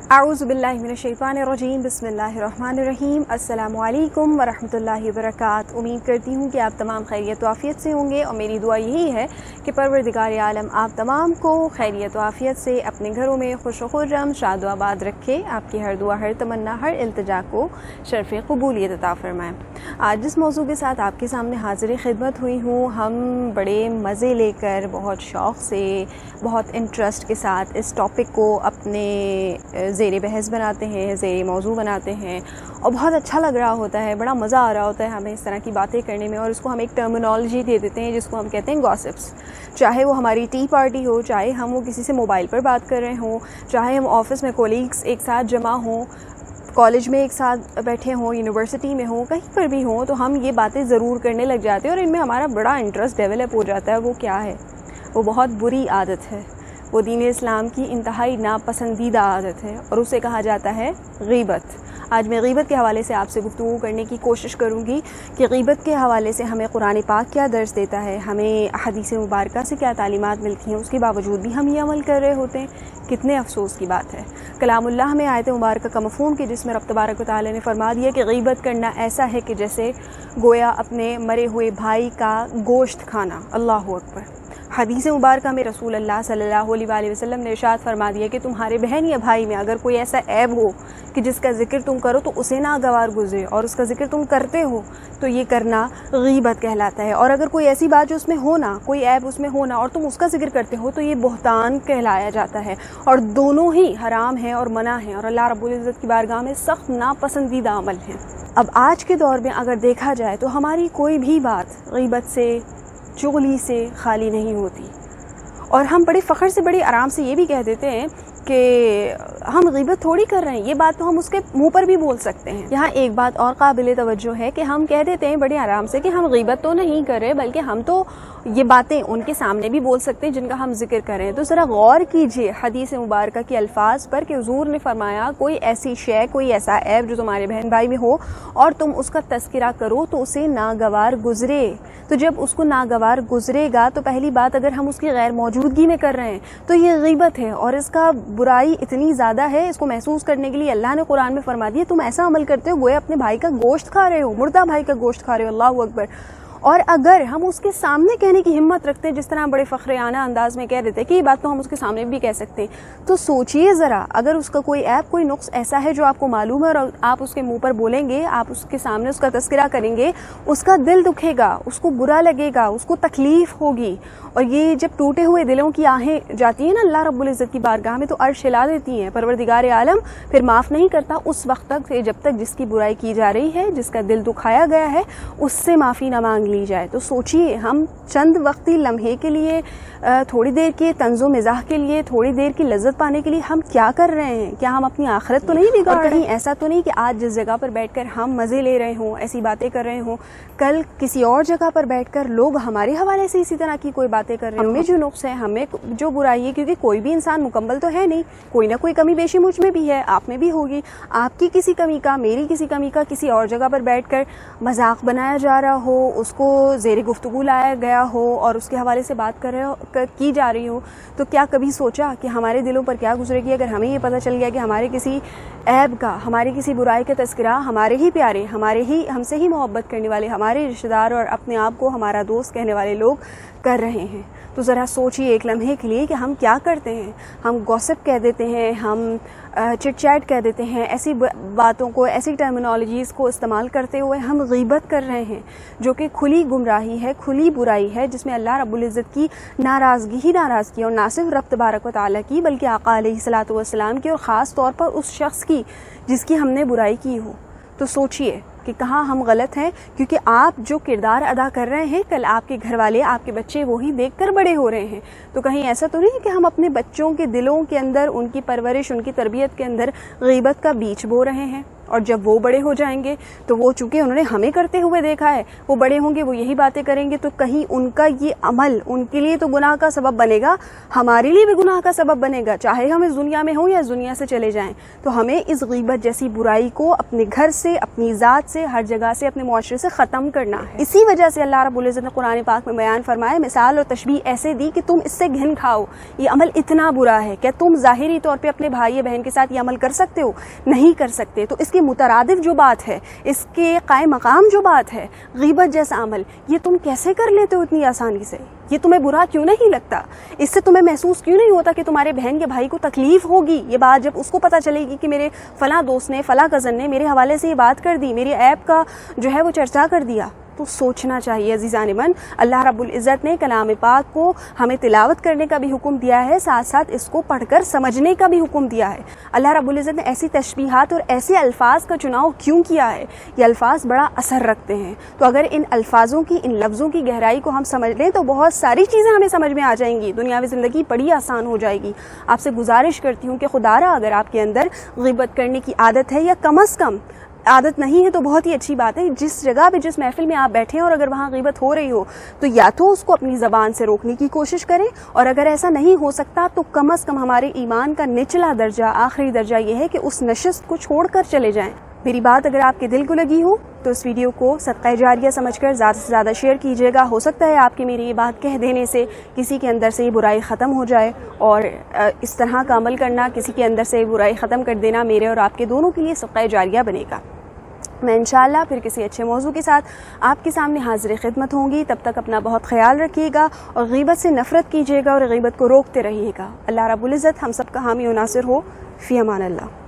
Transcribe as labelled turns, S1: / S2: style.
S1: अऊज़ु बिल्लाहि मिनश्शैतानिर्रजीम बिस्मिल्लाहिर्रहमानिर्रहीम अस्सलामु अलैकुम वरहमतुल्लाहि वबरकातुहू। उम्मीद करती हूँ कि आप तमाम खैरियत व आफ़ियत से होंगे और मेरी दुआ यही है कि परवरदिगार आलम आप तमाम को खैरियत व आफ़ियत से अपने घरों में खुश व खुर्रम शाद व आबाद रखे, आपकी हर दुआ हर तमन्ना हर इल्तिजा को शर्फ़ क़बूलियत अता फ़रमाएँ। आज जिस मौजू के साथ आपके सामने हाज़िर खिदमत हुई हूँ, हम बड़े मज़े लेकर बहुत शौक़ से बहुत इंटरेस्ट के साथ इस टॉपिक को अपने ज़ेर बहस बनाते हैं, ज़ेर मौजू बनाते हैं और बहुत अच्छा लग रहा होता है, बड़ा मज़ा आ रहा होता है हमें इस तरह की बातें करने में। और इसको हम एक टर्मिनोलॉजी दे देते हैं जिसको हम कहते हैं गॉसिप्स। चाहे वो हमारी टी पार्टी हो, चाहे हम वो किसी से मोबाइल पर बात कर रहे हों, चाहे हम ऑफ़िस में कोलीग्स एक साथ जमा हों, कॉलेज में एक साथ बैठे हों, यूनिवर्सिटी में हों, कहीं पर भी हों, तो हम ये बातें ज़रूर करने लग जाते हैं और इनमें हमारा बड़ा इंटरेस्ट डेवलप हो जाता है। वो क्या है? वो बहुत बुरी आदत है, वो दीन इस्लाम की इंतहाई नापसंदीदा आदत है और उसे कहा जाता है गीबत। आज मैं गीबत के हवाले से आपसे गुफ्तगू करने की कोशिश करूँगी कि गीबत के हवाले से हमें कुरान पाक क्या दर्स देता है, हमें हदीस मुबारका से क्या तालीमात मिलती हैं, उसके बावजूद भी हम ये अमल कर रहे होते हैं। कितने अफसोस की बात है। कलामुल्लाह में आयत मुबारका का मफ़हूम कि जिसमें रब तबारक व तआला ने फरमा दिया कि गीबत करना ऐसा है कि जैसे गोया अपने मरे हुए भाई का गोश्त खाना। अल्लाहु अकबर। हदीस मुबारका में रसूल अल्लाह सल्लल्लाहु अलैहि वसल्लम ने इरशाद फरमा दिया कि तुम्हारे बहन या भाई में अगर कोई ऐसा ऐब हो कि जिसका जिक्र तुम करो तो उसे नागवार गुजरे और उसका जिक्र तुम करते हो तो ये करना गीबत कहलाता है। और अगर कोई ऐसी बात जो उसमें हो ना, कोई ऐब उसमें हो ना और तुम उसका जिक्र करते हो तो ये बुहतान कहलाया जाता है और दोनों ही हराम हैं और मना हैं और अल्लाह रब्बुल इज़्ज़त की बारगाह में सख्त नापसंदीदा अमल हैं। अब आज के दौर में अगर देखा जाए तो हमारी कोई भी बात गीबत से, चुगली से खाली नहीं होती और हम बड़े फ़ख्र से, बड़े आराम से ये भी कह देते हैं कि हम गीबत थोड़ी कर रहे हैं। ये बात तो हम उसके मुंह पर भी बोल सकते हैं। यहाँ एक बात और काबिल तवज्जो है कि हम कह देते हैं बड़े आराम से कि हम गीबत तो नहीं कर रहे, बल्कि हम तो ये बातें उनके सामने भी बोल सकते हैं जिनका हम जिक्र करें। तो ज़रा गौर कीजिए हदीस मुबारका के अल्फाज पर कि हुज़ूर ने फरमाया कोई ऐसी शय, कोई ऐसा ऐब जो तुम्हारे बहन भाई में हो और तुम उसका तज़किरा करो तो उसे नागवार गुजरे। तो जब उसको नागवार गुजरेगा तो पहली बात, अगर हम उसकी गैर मौजूदगी में कर रहे हैं तो ये गीबत है और इसका बुराई इतनी ज़्यादा है। इसको महसूस करने के लिए अल्लाह ने कुरान में फरमा दिया तुम ऐसा अमल करते हो गोया अपने भाई का गोश्त खा रहे हो, मुर्दा भाई का गोश्त खा रहे हो। अल्लाहु अकबर। और अगर हम उसके सामने कहने की हिम्मत रखते हैं, जिस तरह बड़े फ़ख्रियाना अंदाज में कह देते हैं कि ये बात तो हम उसके सामने भी कह सकते हैं, तो सोचिए ज़रा, अगर उसका कोई ऐप, कोई नुक्स ऐसा है जो आपको मालूम है और आप उसके मुंह पर बोलेंगे, आप उसके सामने उसका तज़किरा करेंगे, उसका दिल दुखेगा, उसको बुरा लगेगा, उसको तकलीफ़ होगी। और ये जब टूटे हुए दिलों की आहें जाती हैं ना अल्लाह रब्बुल इज़्ज़त की बारगाह में तो अर्श हिला देती हैं। परवरदिगार आलम फिर माफ़ नहीं करता उस वक्त तक जब तक जिसकी बुराई की जा रही है, जिसका दिल दुखाया गया है, उससे माफ़ी ना मांग ली जाए। तो सोचिए, हम चंद वक्ती लम्हे के लिए, थोड़ी देर के तंज़ो मिज़ाह के लिए, थोड़ी देर की लज्जत पाने के लिए हम क्या कर रहे हैं? क्या हम अपनी आखिरत तो नहीं बिगाड़ रहे हैं? ऐसा तो नहीं कि आज जिस जगह पर बैठकर हम मज़े ले रहे हों, ऐसी बातें कर रहे हों, कल किसी और जगह पर बैठकर लोग हमारे हवाले से इसी तरह की कोई बातें कर रहे हैं। हमें जो नुक्स है, हमें जो बुराई है, क्योंकि कोई भी इंसान मुकम्मल तो है नहीं, कोई ना कोई कमी बेशी मुझ में भी है, आप में भी होगी। आपकी किसी कमी का, मेरी किसी कमी का किसी और जगह पर बैठकर मजाक बनाया जा रहा हो, उसको ज़ेर गुफ्तगू लाया गया हो और उसके हवाले से बात की जा रही हो, तो क्या कभी सोचा कि हमारे दिलों पर क्या गुजरेगी अगर हमें ये पता चल गया कि हमारे किसी ऐब का, हमारी किसी बुराई का तज़किरा हमारे ही प्यारे, हमारे ही, हमसे ही मोहब्बत करने वाले, हमारे रिश्तेदार और अपने आप को हमारा दोस्त कहने वाले लोग कर रहे हैं? तो ज़रा सोचिए एक लम्हे के लिए कि हम क्या करते हैं। हम गॉसिप कह देते हैं, हम चिट चैट कह देते हैं, ऐसी बातों को, ऐसी टर्मिनोलॉजीज़ को इस्तेमाल करते हुए हम गीबत कर रहे हैं, जो कि खुली गुमराही है, खुली बुराई है, जिसमें अल्लाह रब्बुल इज़्ज़त की नाराज़गी ही नाराज़गी और ना सिर्फ रब तबारक व तआला की बल्कि आका अलैहिस्सलातु वस्सलाम की और ख़ास तौर पर उस शख्स की जिसकी हमने बुराई की हो। तो सोचिए कि कहाँ हम गलत हैं, क्योंकि आप जो किरदार अदा कर रहे हैं कल आपके घर वाले, आपके बच्चे वही देखकर बड़े हो रहे हैं। तो कहीं ऐसा तो नहीं है कि हम अपने बच्चों के दिलों के अंदर, उनकी परवरिश, उनकी तरबियत के अंदर गीबत का बीज बो रहे हैं? اور جب وہ بڑے ہو جائیں گے تو وہ چونکہ انہوں نے ہمیں کرتے ہوئے دیکھا ہے، وہ بڑے ہوں گے، وہ یہی باتیں کریں گے، تو کہیں ان کا یہ عمل ان کے لیے تو گناہ کا سبب بنے گا، ہمارے لیے بھی گناہ کا سبب بنے گا، چاہے ہم اس دنیا میں ہوں یا اس دنیا سے چلے جائیں۔ تو ہمیں اس غیبت جیسی برائی کو اپنے گھر سے، اپنی ذات سے، ہر جگہ سے، اپنے معاشرے سے ختم کرنا ہے۔ اسی وجہ سے اللہ رب العزت نے قرآن پاک میں بیان فرمایا، مثال اور تشبیہ ایسے دی کہ تم اس سے گھن کھاؤ، یہ عمل اتنا برا ہے، کیا تم ظاہری طور پہ اپنے بھائی یا بہن کے ساتھ یہ عمل کر سکتے ہو؟ نہیں کر سکتے۔ تو اس کے مترادف جو بات ہے، اس کے قائم مقام جو بات ہے، غیبت جیسا عمل، یہ تم کیسے کر لیتے ہو اتنی آسانی سے؟ یہ تمہیں برا کیوں نہیں لگتا؟ اس سے تمہیں محسوس کیوں نہیں ہوتا کہ تمہارے بہن یا بھائی کو تکلیف ہوگی؟ یہ بات جب اس کو پتہ چلے گی کہ میرے فلاں دوست نے، فلاں کزن نے میرے حوالے سے یہ بات کر دی، میری ایپ کا جو ہے وہ چرچا کر دیا، تو سوچنا چاہیے عزیزان من۔ اللہ رب العزت نے کلام پاک کو ہمیں تلاوت کرنے کا بھی حکم دیا ہے، ساتھ ساتھ اس کو پڑھ کر سمجھنے کا بھی حکم دیا ہے۔ اللہ رب العزت نے ایسی تشبیہات اور ایسے الفاظ کا چناؤ کیوں کیا ہے؟ یہ الفاظ بڑا اثر رکھتے ہیں، تو اگر ان الفاظوں کی، ان لفظوں کی گہرائی کو ہم سمجھ لیں تو بہت ساری چیزیں ہمیں سمجھ میں آ جائیں گی، دنیاوی زندگی بڑی آسان ہو جائے گی۔ آپ سے گزارش کرتی ہوں کہ خدا را اگر آپ کے اندر غیبت کرنے کی عادت ہے، یا کم از کم عادت نہیں ہے تو بہت ہی اچھی بات ہے، جس جگہ پہ، جس محفل میں آپ بیٹھے ہیں اور اگر وہاں غیبت ہو رہی ہو تو یا تو اس کو اپنی زبان سے روکنے کی کوشش کریں، اور اگر ایسا نہیں ہو سکتا تو کم از کم ہمارے ایمان کا نچلا درجہ، آخری درجہ یہ ہے کہ اس نشست کو چھوڑ کر چلے جائیں۔ میری بات اگر آپ کے دل کو لگی ہو تو اس ویڈیو کو صدقہ جاریہ سمجھ کر زیادہ سے زیادہ شیئر کیجیے گا، ہو سکتا ہے آپ کی میری یہ بات کہہ دینے سے کسی کے اندر سے یہ برائی ختم ہو جائے، اور اس طرح کا عمل کرنا، کسی کے اندر سے برائی ختم کر دینا میرے اور آپ کے دونوں کے لیے صدقہ جاریہ بنے گا۔ میں انشاءاللہ پھر کسی اچھے موضوع کے ساتھ آپ کے سامنے حاضر خدمت ہوں گی، تب تک اپنا بہت خیال رکھیے گا اور غیبت سے نفرت کیجیے گا اور غیبت کو روکتے رہیے گا۔ اللہ رب العزت ہم سب کا حامی و ناصر ہو۔ فی امان اللہ۔